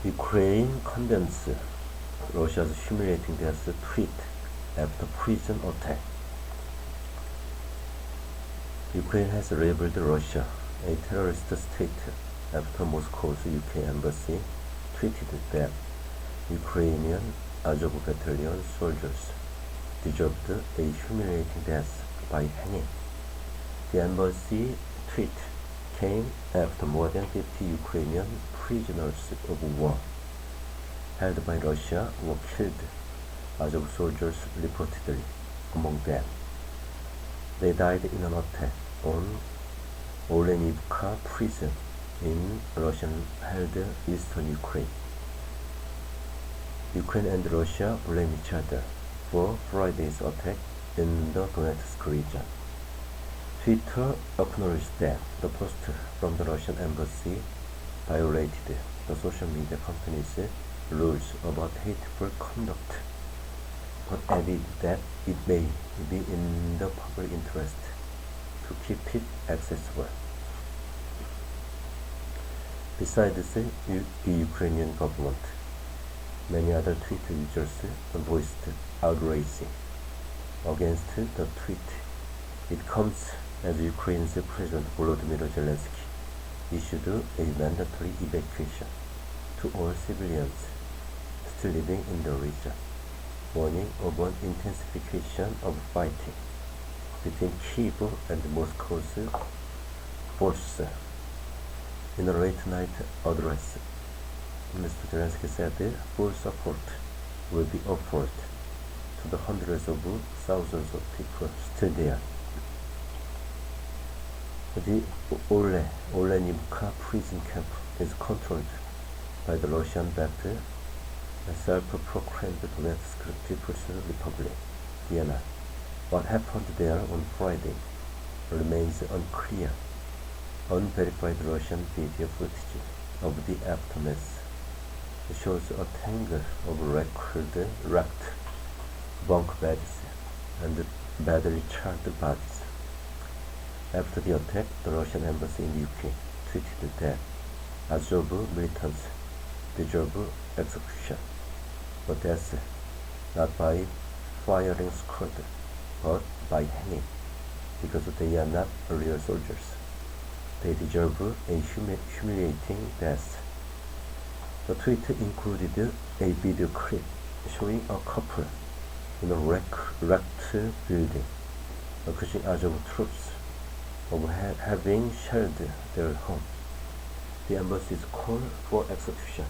Ukraine condemns Russia's humiliating death tweet after prison attack. Ukraine has labeled Russia a terrorist state after Moscow's UK embassy tweeted that Ukrainian Azov battalion soldiers deserved a humiliating death by hanging. The embassy tweet came after more than 50 Ukrainian prisoners of war held by Russia were killed, Azov soldiers reportedly among them. They died in an attack on Olenivka prison in Russian-held eastern Ukraine. Ukraine and Russia blame each other for Friday's attack in the Donetsk region. Twitter acknowledged that the post from the Russian embassy violated the social media company's rules about hateful conduct, but added that it may be in the public interest to keep it accessible. Besides the Ukrainian government, many other Twitter users voiced outrage against the tweet. It comes as Ukraine's President Volodymyr Zelensky issued a mandatory evacuation to all civilians still living in the region, warning of an intensification of fighting between Kyiv and Moscow's forces. In a late-night address, Mr. Zelensky said full support will be offered to the hundreds of thousands of people still there. The Olenivka prison camp is controlled by the Russian-backed self-proclaimed Donetsk People's Republic, DNR. What happened there on Friday remains unclear. Unverified Russian video footage of the aftermath shows a tangle of wrecked bunk beds and badly charred bodies. After the attack, the Russian embassy in the UK tweeted that Azov militants deserve execution, but that's not by firing squad, but by hanging, because they are not real soldiers. They deserve a humiliating death. The tweet included a video clip showing a couple in a wrecked building, accusing Azov troops of having shelled their home. The embassy's call for execution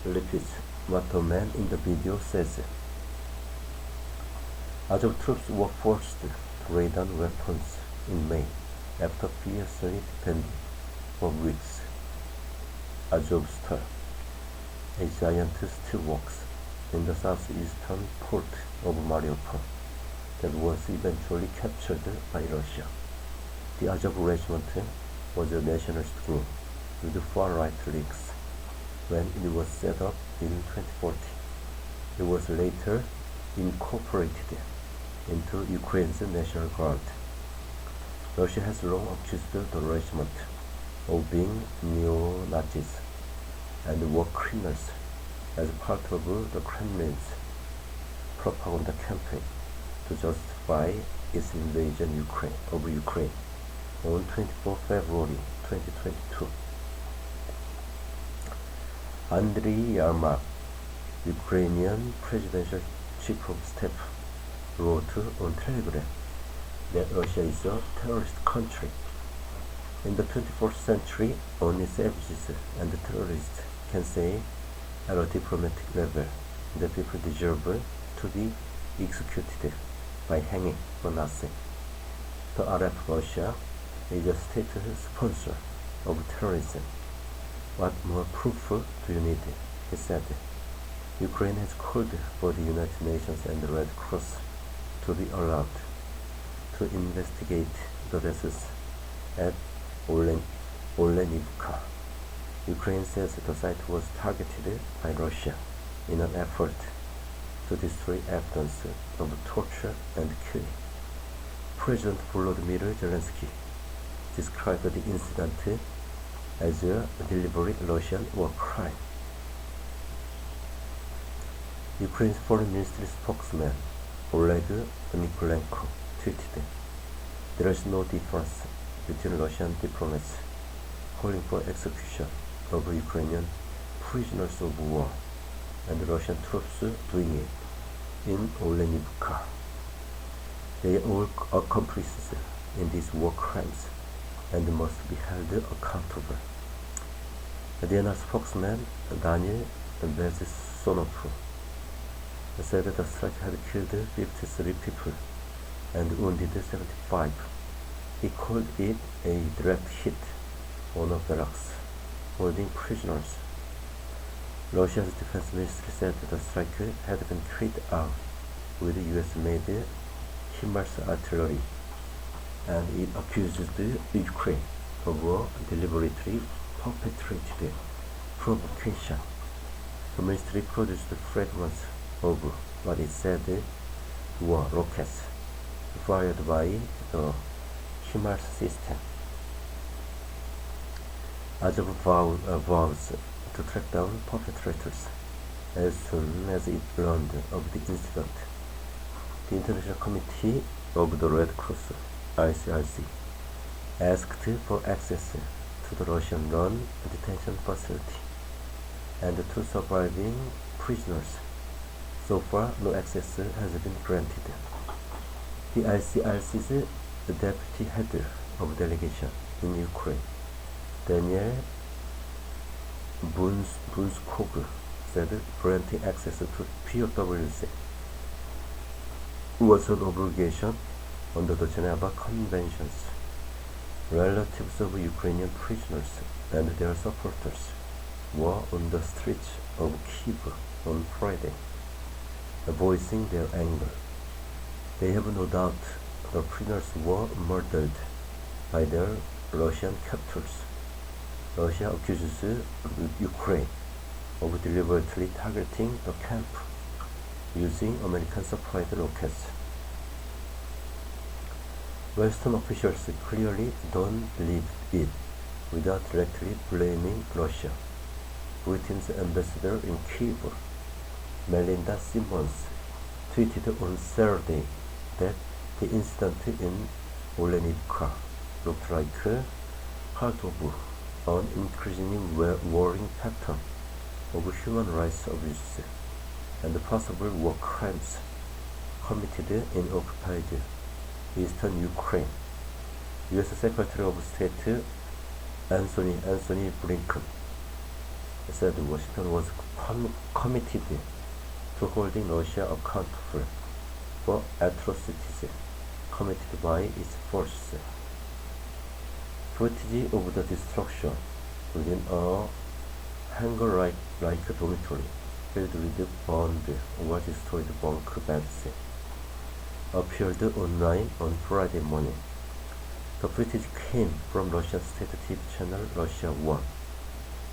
repeats what the man in the video says. Azov troops were forced to lay down weapons in May after fiercely defending for weeks Azovstal, a giant steelworks in the southeastern port of Mariupol that was eventually captured by Russia. The Azov regiment was a nationalist group with far-right links when it was set up in 2014. It was later incorporated into Ukraine's National Guard. Russia has long accused the regiment of being neo-Nazis and war criminals as part of the Kremlin's propaganda campaign to justify its invasion of Ukraine on 24 February 2022. Andriy Yermak, Ukrainian presidential chief of staff, wrote on Telegram that Russia is a terrorist country. In the 21st century, only savages and terrorists can say at a diplomatic level that people deserve to be executed by hanging for nothing. The RF Russia is a state sponsor of terrorism. What more proof do you need? He said. Ukraine has called for the United Nations and the Red Cross to be allowed to investigate the deaths at Olenivka. Ukraine says the site was targeted by Russia in an effort to destroy evidence of torture and killing. President Volodymyr Zelensky described the incident as a deliberate Russian war crime Ukraine's foreign ministry spokesman Oleg Nikolenko tweeted, "There is no difference between Russian diplomats calling for execution of Ukrainian prisoners of war and Russian troops doing it in Olenivka. They are all accomplices in these war crimes and must be held accountable." The DNR spokesman Daniel Bezsonov said the strike had killed 53 people and wounded 75. He called it a direct hit on a barracks holding prisoners. Russia's defense ministry said the strike had been carried out with US-made HIMARS artillery, and it accuses Ukraine of deliberately perpetrated provocation. The ministry produced fragments of what it said were rockets fired by the HIMARS system. Azov vows to track down perpetrators as soon as it learned of the incident. The International Committee of the Red Cross, ICRC, asked for access to the Russian-run detention facility and two surviving prisoners. So far, no access has been granted. The ICRC's deputy head of delegation in Ukraine, Daniel Bunskog, said granting access to POWs was an obligation under the Geneva Conventions. Relatives of Ukrainian prisoners and their supporters were on the streets of Kyiv on Friday, voicing their anger. They have no doubt the prisoners were murdered by their Russian captors. Russia accuses Ukraine of deliberately targeting the camp using American-supplied rockets. Western officials clearly don't believe it, without directly blaming Russia. Britain's ambassador in Kyiv, Melinda Simmons, tweeted on Saturday that the incident in Olenivka looked like part of an increasingly worrying pattern of human rights abuse and possible war crimes committed in occupied eastern Ukraine. U.S. Secretary of State Anthony Blinken said Washington was committed to holding Russia accountable for atrocities committed by its forces. Footage of the destruction within a hangar-like dormitory filled with burned or destroyed bunk beds appeared online on Friday morning. The footage came from Russian state TV channel Russia 1.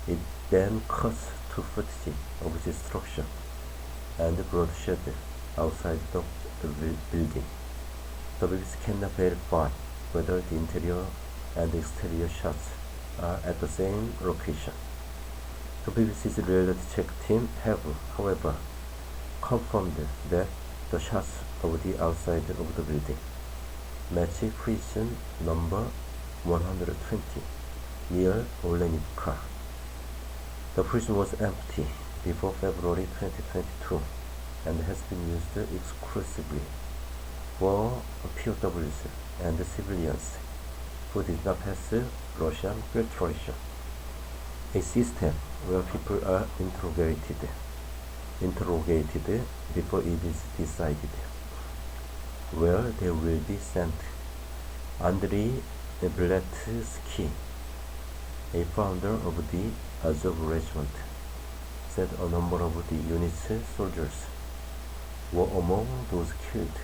It then cuts to footage of destruction and bloodshed outside the building. The BBC cannot verify whether the interior and exterior shots are at the same location. The BBC's reality check team have, however, confirmed that the shots of the outside of the building match prison number 120 near Olenivka. The prison was empty before February 2022 and has been used exclusively for POWs and civilians who did not pass Russian filtration, a system where people are interrogated before it is decided where they will be sent. Andriy Beletsky, a founder of the Azov regiment, said a number of the unit's soldiers were among those killed